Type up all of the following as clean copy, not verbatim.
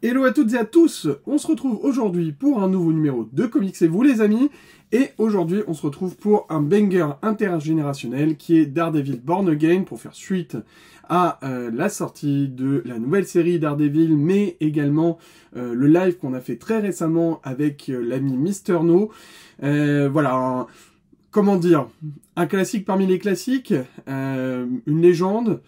Hello à toutes et à tous, on se retrouve aujourd'hui pour un nouveau numéro de Comics et vous les amis, et aujourd'hui on se retrouve pour un banger intergénérationnel qui est Daredevil Born Again, pour faire suite à la sortie de la nouvelle série Daredevil, mais également le live qu'on a fait très récemment avec l'ami Mister No. Voilà, comment dire, un classique parmi les classiques, une légende.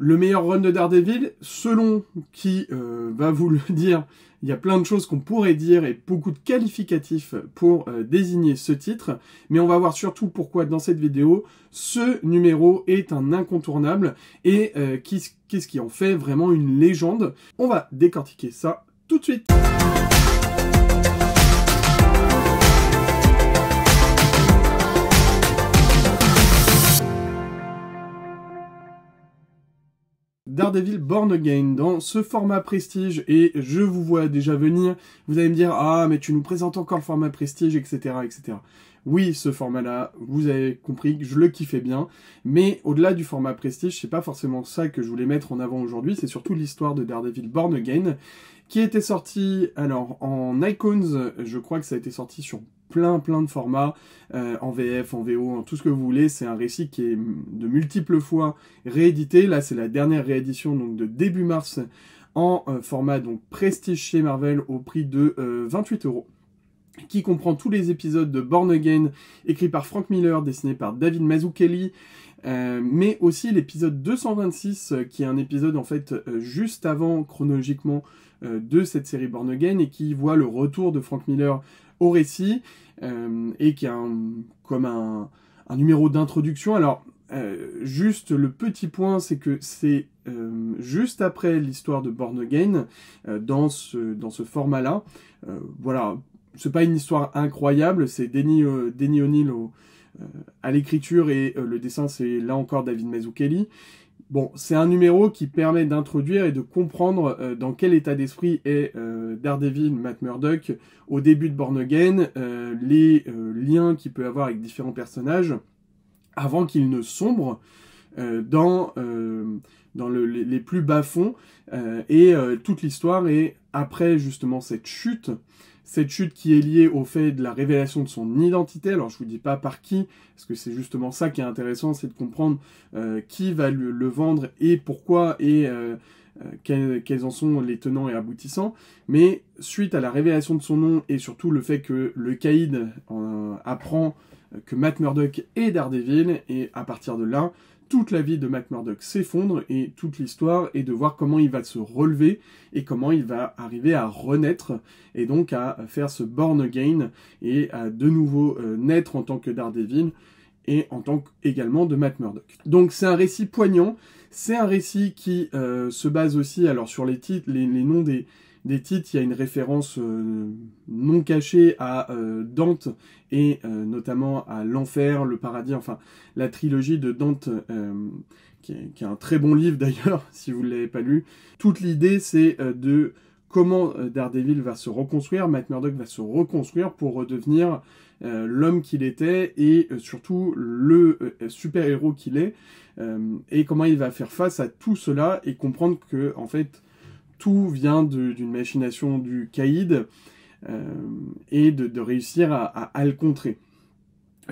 Le meilleur run de Daredevil, selon qui va vous le dire, il y a plein de choses qu'on pourrait dire et beaucoup de qualificatifs pour désigner ce titre, mais on va voir surtout pourquoi dans cette vidéo, ce numéro est un incontournable et qu'est-ce qui en fait vraiment une légende. On va décortiquer ça tout de suite. Daredevil Born Again, dans ce format prestige, et je vous vois déjà venir, vous allez me dire « Ah, mais tu nous présentes encore le format prestige, etc. etc. » Oui, ce format-là, vous avez compris que je le kiffais bien, mais au-delà du format prestige, c'est pas forcément ça que je voulais mettre en avant aujourd'hui, c'est surtout l'histoire de Daredevil Born Again, qui était sorti, alors, en Icons, je crois que ça a été sorti sur plein de formats, en VF, en VO, en tout ce que vous voulez. C'est un récit qui est de multiples fois réédité. Là, c'est la dernière réédition donc de début mars en format donc prestige chez Marvel au prix de 28 €, qui comprend tous les épisodes de Born Again, écrits par Frank Miller, dessiné par David Mazzucchelli, mais aussi l'épisode 226, qui est un épisode en fait juste avant chronologiquement de cette série Born Again, et qui voit le retour de Frank Miller au récit, et qui est comme un numéro d'introduction. Alors, juste le petit point, c'est que c'est juste après l'histoire de Born Again, dans ce format-là. Voilà, c'est pas une histoire incroyable, c'est Denny O'Neil à l'écriture, et le dessin, c'est là encore David Mazzucchelli. Bon, c'est un numéro qui permet d'introduire et de comprendre dans quel état d'esprit est Daredevil, Matt Murdock, au début de Born Again, les liens qu'il peut avoir avec différents personnages, avant qu'il ne sombre dans les plus bas-fonds, et toute l'histoire est après justement cette chute qui est liée au fait de la révélation de son identité. Alors je vous dis pas par qui, parce que c'est justement ça qui est intéressant, c'est de comprendre qui va le vendre et pourquoi, et quels en sont les tenants et aboutissants. Mais suite à la révélation de son nom, et surtout le fait que le caïd apprend que Matt Murdock est Daredevil, et à partir de là, toute la vie de Matt Murdock s'effondre, et toute l'histoire est de voir comment il va se relever et comment il va arriver à renaître, et donc à faire ce Born Again et à de nouveau naître en tant que Daredevil et en tant également de Matt Murdock. Donc c'est un récit poignant, c'est un récit qui se base aussi alors sur les titres, les noms des titres. Il y a une référence non cachée à Dante, et notamment à l'Enfer, le Paradis, enfin la trilogie de Dante, qui est un très bon livre d'ailleurs, si vous ne l'avez pas lu. Toute l'idée, c'est de comment Daredevil va se reconstruire, Matt Murdock va se reconstruire pour redevenir l'homme qu'il était, et surtout le super-héros qu'il est, et comment il va faire face à tout cela, et comprendre que, en fait, tout vient d'une machination du caïd, et de réussir à le contrer.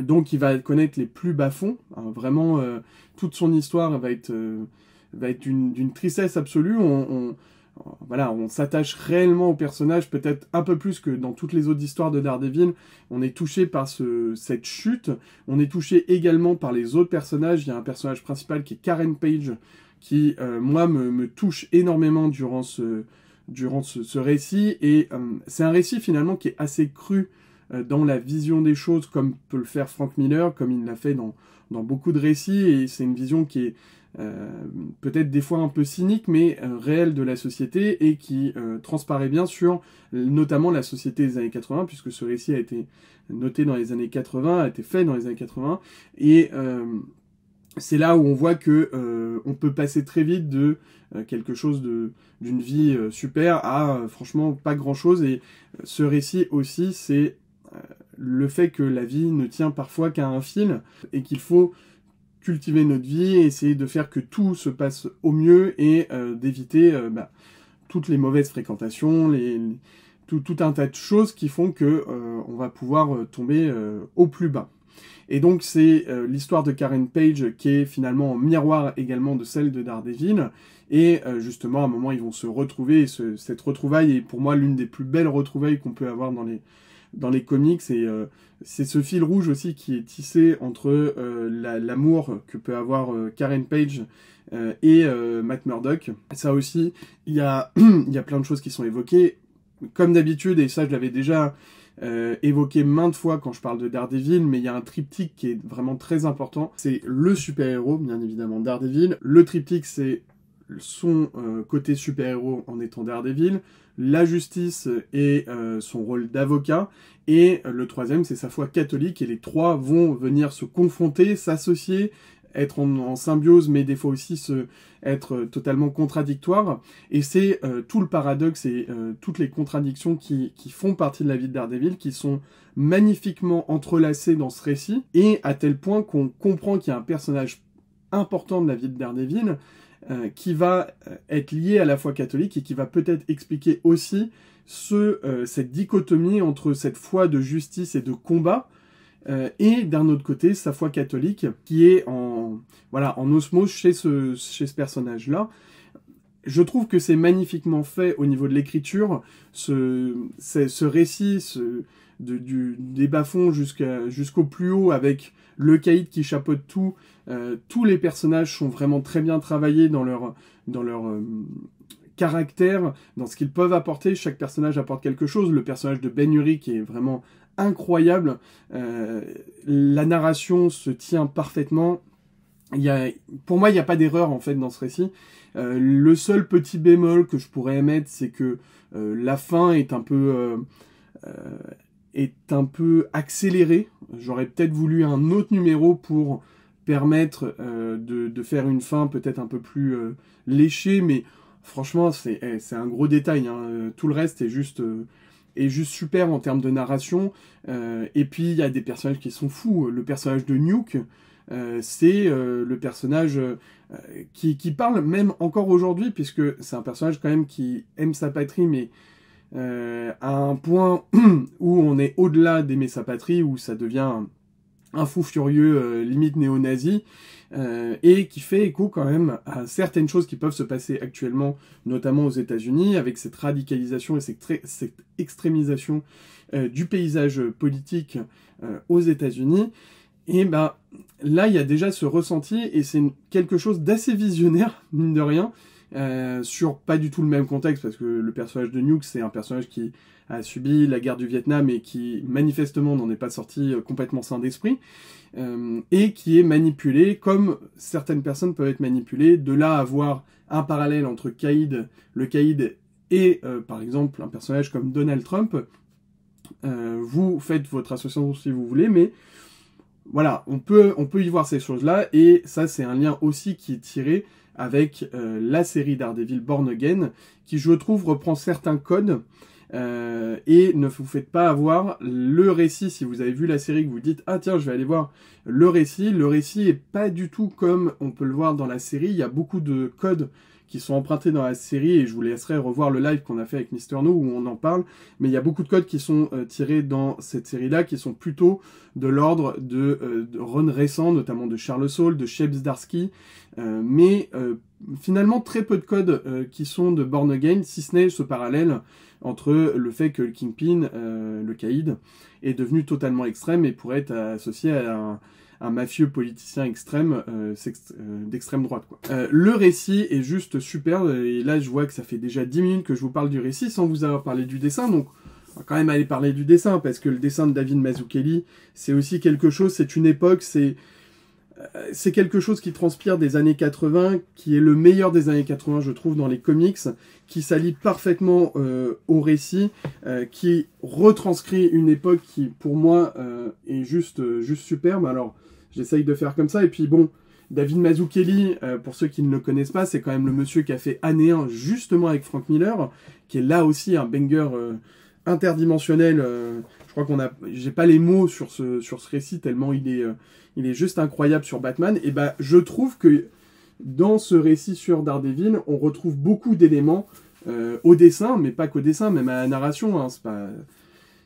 Donc il va connaître les plus bas-fonds, hein, vraiment toute son histoire va être d'une tristesse absolue. Voilà, on s'attache réellement au personnage, peut-être un peu plus que dans toutes les autres histoires de Daredevil. On est touché par cette chute, on est touché également par les autres personnages. Il y a un personnage principal qui est Karen Page, qui, moi, me touche énormément durant ce récit, et c'est un récit finalement qui est assez cru dans la vision des choses, comme peut le faire Frank Miller, comme il l'a fait dans beaucoup de récits, et c'est une vision qui est peut-être des fois un peu cynique, mais réelle de la société, et qui transparaît bien sur notamment la société des années 80, puisque ce récit a été noté dans les années 80, a été fait dans les années 80, et c'est là où on voit que on peut passer très vite de quelque chose d'une vie super à franchement pas grand chose. Et ce récit aussi, c'est le fait que la vie ne tient parfois qu'à un fil, et qu'il faut cultiver notre vie et essayer de faire que tout se passe au mieux, et d'éviter toutes les mauvaises fréquentations, tout un tas de choses qui font que on va pouvoir tomber au plus bas. Et donc c'est l'histoire de Karen Page qui est finalement en miroir également de celle de Daredevil. Et justement, à un moment, ils vont se retrouver. Et cette retrouvaille est pour moi l'une des plus belles retrouvailles qu'on peut avoir dans les comics. Et c'est ce fil rouge aussi qui est tissé entre l'amour que peut avoir Karen Page et Matt Murdock. Ça aussi, il y a plein de choses qui sont évoquées. Comme d'habitude, et ça je l'avais déjà évoqué maintes fois quand je parle de Daredevil, mais il y a un triptyque qui est vraiment très important. C'est le super-héros, bien évidemment, Daredevil. Le triptyque, c'est son côté super-héros en étant Daredevil, la justice et son rôle d'avocat, et le troisième, c'est sa foi catholique, et les trois vont venir se confronter, s'associer, être en symbiose, mais des fois aussi être totalement contradictoires. Et c'est tout le paradoxe et toutes les contradictions qui font partie de la vie de Daredevil, qui sont magnifiquement entrelacées dans ce récit, et à tel point qu'on comprend qu'il y a un personnage important de la vie de Daredevil qui va être lié à la foi catholique et qui va peut-être expliquer aussi cette dichotomie entre cette foi de justice et de combat, et d'un autre côté sa foi catholique qui est en osmose chez ce personnage-là. Je trouve que c'est magnifiquement fait au niveau de l'écriture, ce récit des bas-fonds jusqu'au plus haut, avec le caïd qui chapeaute tout. Tous les personnages sont vraiment très bien travaillés dans leur caractère, dans ce qu'ils peuvent apporter. Chaque personnage apporte quelque chose. Le personnage de Ben Urich qui est vraiment incroyable. La narration se tient parfaitement. Pour moi, il n'y a pas d'erreur en fait dans ce récit. Le seul petit bémol que je pourrais émettre, c'est que la fin est un peu accélérée. J'aurais peut-être voulu un autre numéro pour permettre de faire une fin peut-être un peu plus léchée, mais franchement, c'est un gros détail. Hein. Tout le reste est juste super en termes de narration. Et puis, il y a des personnages qui sont fous. Le personnage de Nuke, c'est le personnage qui parle même encore aujourd'hui, puisque c'est un personnage quand même qui aime sa patrie, mais à un point où on est au-delà d'aimer sa patrie, où ça devient un fou furieux, limite néo-nazi, et qui fait écho quand même à certaines choses qui peuvent se passer actuellement, notamment aux États-Unis, avec cette radicalisation et cette extrémisation du paysage politique aux États-Unis. Et bah, là, il y a déjà ce ressenti, et c'est quelque chose d'assez visionnaire, mine de rien, sur pas du tout le même contexte, parce que le personnage de Nuke, c'est un personnage qui a subi la guerre du Vietnam et qui, manifestement, n'en est pas sorti complètement sain d'esprit, et qui est manipulé, comme certaines personnes peuvent être manipulées, de là à avoir un parallèle entre le caïd et, par exemple, un personnage comme Donald Trump. Vous faites votre association si vous voulez, mais voilà, on peut y voir ces choses-là, et ça, c'est un lien aussi qui est tiré avec la série Daredevil Born Again, qui, je trouve, reprend certains codes, et ne vous faites pas avoir le récit. Si vous avez vu la série, que vous dites « Ah tiens, je vais aller voir le récit est pas du tout comme on peut le voir dans la série. Il y a beaucoup de codes qui sont empruntés dans la série, et je vous laisserai revoir le live qu'on a fait avec Mister No où on en parle, mais il y a beaucoup de codes qui sont tirés dans cette série-là, qui sont plutôt de l'ordre de runs récents, notamment de Charles Soule, de Shep Zdarsky, mais finalement très peu de codes qui sont de Born Again, si ce n'est ce parallèle entre le fait que le Kingpin, le caïd, est devenu totalement extrême et pourrait être associé à un mafieux politicien extrême, d'extrême droite, quoi. Le récit est juste superbe, et là je vois que ça fait déjà 10 minutes que je vous parle du récit sans vous avoir parlé du dessin, donc on va quand même aller parler du dessin, parce que le dessin de David Mazzucchelli, c'est aussi quelque chose, c'est une époque, c'est quelque chose qui transpire des années 80, qui est le meilleur des années 80, je trouve, dans les comics, qui s'allie parfaitement au récit, qui retranscrit une époque qui, pour moi, est juste superbe. Alors, j'essaye de faire comme ça, et puis bon, David Mazzucchelli, pour ceux qui ne le connaissent pas, c'est quand même le monsieur qui a fait Année 1, justement avec Frank Miller, qui est là aussi un banger interdimensionnel. Je crois j'ai pas les mots sur ce récit, tellement il est juste incroyable sur Batman. Et bah, je trouve que dans ce récit sur Daredevil, on retrouve beaucoup d'éléments au dessin, mais pas qu'au dessin, même à la narration, hein,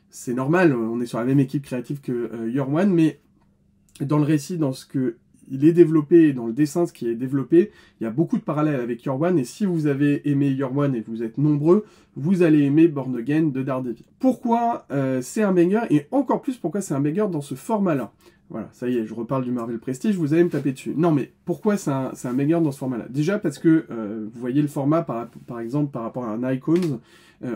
c'est normal, on est sur la même équipe créative que Year One, mais dans le récit, dans ce que il est développé, et dans le dessin, ce qui est développé, il y a beaucoup de parallèles avec Year One, et si vous avez aimé Year One et vous êtes nombreux, vous allez aimer Born Again de Daredevil. Pourquoi c'est un banger, et encore plus pourquoi c'est un banger dans ce format-là? Voilà, ça y est, je reparle du Marvel Prestige, vous allez me taper dessus. Non, mais pourquoi c'est un banger dans ce format-là? Déjà parce que, vous voyez le format, par exemple, par rapport à un Icons,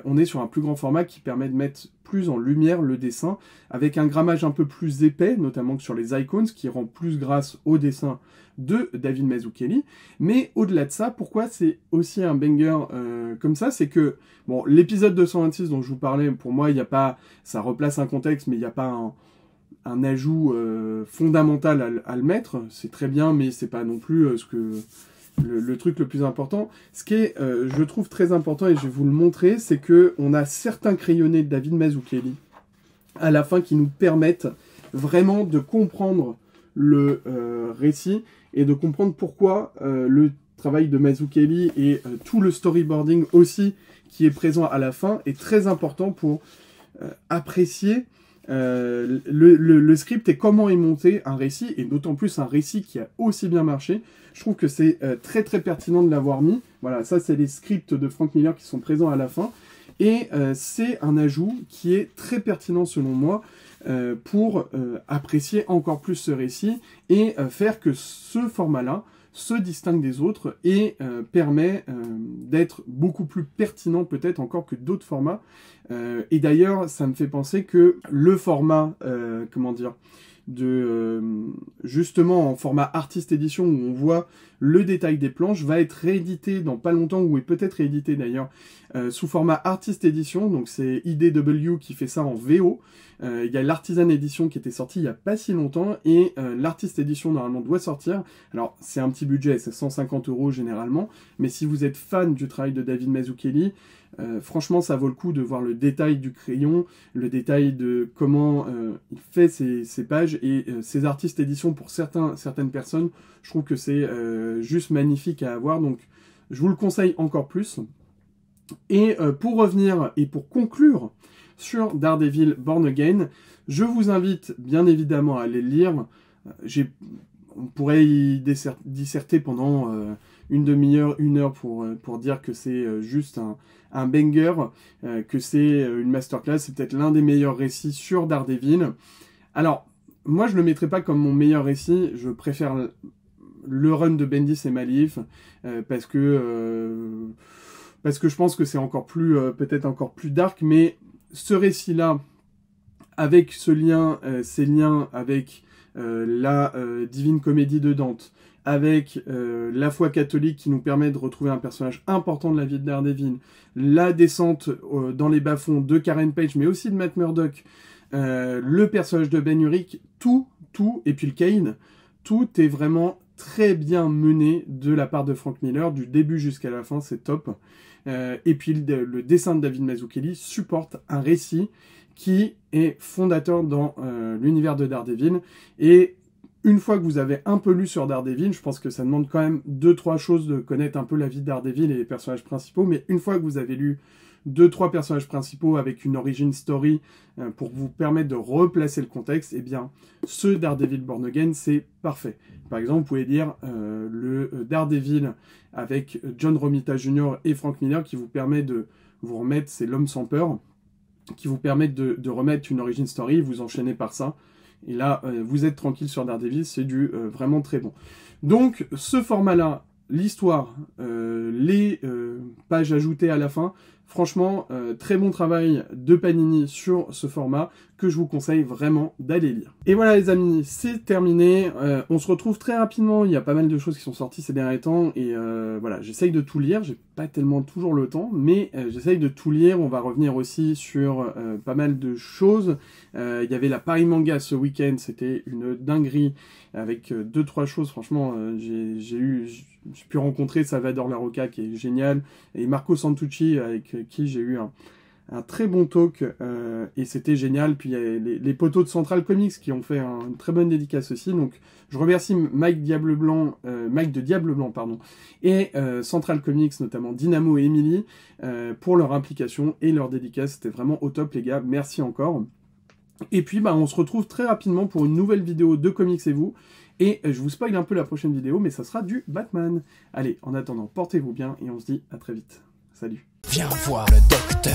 on est sur un plus grand format qui permet de mettre plus en lumière le dessin, avec un grammage un peu plus épais, notamment que sur les Icons, qui rend plus grâce au dessin de David Mazzucchelli. Mais au-delà de ça, pourquoi c'est aussi un banger comme ça? C'est que, bon, l'épisode 226 dont je vous parlais, pour moi, il n'y a pas... Ça replace un contexte, mais il n'y a pas un ajout fondamental à le mettre. C'est très bien, mais c'est pas non plus le truc le plus important. Ce qui est, je trouve, très important, et je vais vous le montrer, c'est que on a certains crayonnés de David Mazzucchelli à la fin qui nous permettent vraiment de comprendre le récit et de comprendre pourquoi le travail de Mazzucchelli et tout le storyboarding aussi qui est présent à la fin est très important pour apprécier le script et comment est monté un récit, et d'autant plus un récit qui a aussi bien marché. Je trouve que c'est très très pertinent de l'avoir mis. Voilà, ça c'est les scripts de Frank Miller qui sont présents à la fin, et c'est un ajout qui est très pertinent selon moi pour apprécier encore plus ce récit et faire que ce format-là se distingue des autres et permet d'être beaucoup plus pertinent peut-être encore que d'autres formats. Et d'ailleurs, ça me fait penser que le format, comment dire, justement en format artiste édition où on voit le détail des planches va être réédité dans pas longtemps, ou est peut-être réédité d'ailleurs sous format artiste édition. Donc c'est IDW qui fait ça en VO. Il y a l'Artisan Edition qui était sortie il n'y a pas si longtemps, et l'Artist Edition normalement doit sortir. Alors c'est un petit budget, c'est 150 € généralement, mais si vous êtes fan du travail de David Mazzucchelli, franchement ça vaut le coup de voir le détail du crayon, le détail de comment il fait ses pages, et ces Artist Edition pour certaines personnes, je trouve que c'est juste magnifique à avoir, donc je vous le conseille encore plus. Et pour revenir et pour conclure sur Daredevil Born Again, je vous invite bien évidemment à aller le lire. On pourrait y disserter pendant une demi-heure, une heure pour dire que c'est juste un banger, que c'est une masterclass, c'est peut-être l'un des meilleurs récits sur Daredevil. Alors, moi je ne le mettrai pas comme mon meilleur récit, je préfère le run de Bendis et Malif, parce que je pense que c'est encore plus, peut-être encore plus dark, mais ce récit-là, avec ces liens avec la Divine Comédie de Dante, avec la foi catholique qui nous permet de retrouver un personnage important de la vie de Daredevil, la descente dans les bas-fonds de Karen Page, mais aussi de Matt Murdock, le personnage de Ben Urich, tout, et puis le Kane, tout est vraiment très bien mené de la part de Frank Miller, du début jusqu'à la fin, c'est top. Et puis le dessin de David Mazzucchelli supporte un récit qui est fondateur dans l'univers de Daredevil. Et une fois que vous avez un peu lu sur Daredevil, je pense que ça demande quand même 2-3 choses de connaître un peu la vie de Daredevil et les personnages principaux, mais une fois que vous avez lu 2-3 personnages principaux avec une origin story pour vous permettre de replacer le contexte, eh bien, ce Daredevil Born Again, c'est parfait. Par exemple, vous pouvez lire le Daredevil avec John Romita Jr. et Frank Miller qui vous permet de vous remettre, c'est l'homme sans peur, qui vous permet de remettre une origin story, vous enchaînez par ça, et là, vous êtes tranquille sur Daredevil, c'est du vraiment très bon. Donc, ce format-là, l'histoire, les pages ajoutées à la fin, franchement, très bon travail de Panini sur ce format que je vous conseille vraiment d'aller lire. Et voilà les amis, c'est terminé. On se retrouve très rapidement, il y a pas mal de choses qui sont sorties ces derniers temps, et voilà, j'essaye de tout lire, j'ai pas tellement toujours le temps, mais j'essaye de tout lire. On va revenir aussi sur pas mal de choses. Il y avait la Paris Manga ce week-end, c'était une dinguerie, avec 2-3 choses, franchement, j'ai pu rencontrer Salvador Larroca qui est génial, et Marco Santucci avec qui j'ai eu un très bon talk, et c'était génial. Puis il y a les potos de Central Comics qui ont fait une très bonne dédicace aussi. Donc je remercie Mike de Diable Blanc, pardon, et Central Comics, notamment Dynamo et Emily, pour leur implication et leur dédicace. C'était vraiment au top, les gars. Merci encore. Et puis, on se retrouve très rapidement pour une nouvelle vidéo de Comics et vous. Et je vous spoil un peu la prochaine vidéo, mais ça sera du Batman. Allez, en attendant, portez-vous bien et on se dit à très vite. Salut. Viens voir le docteur.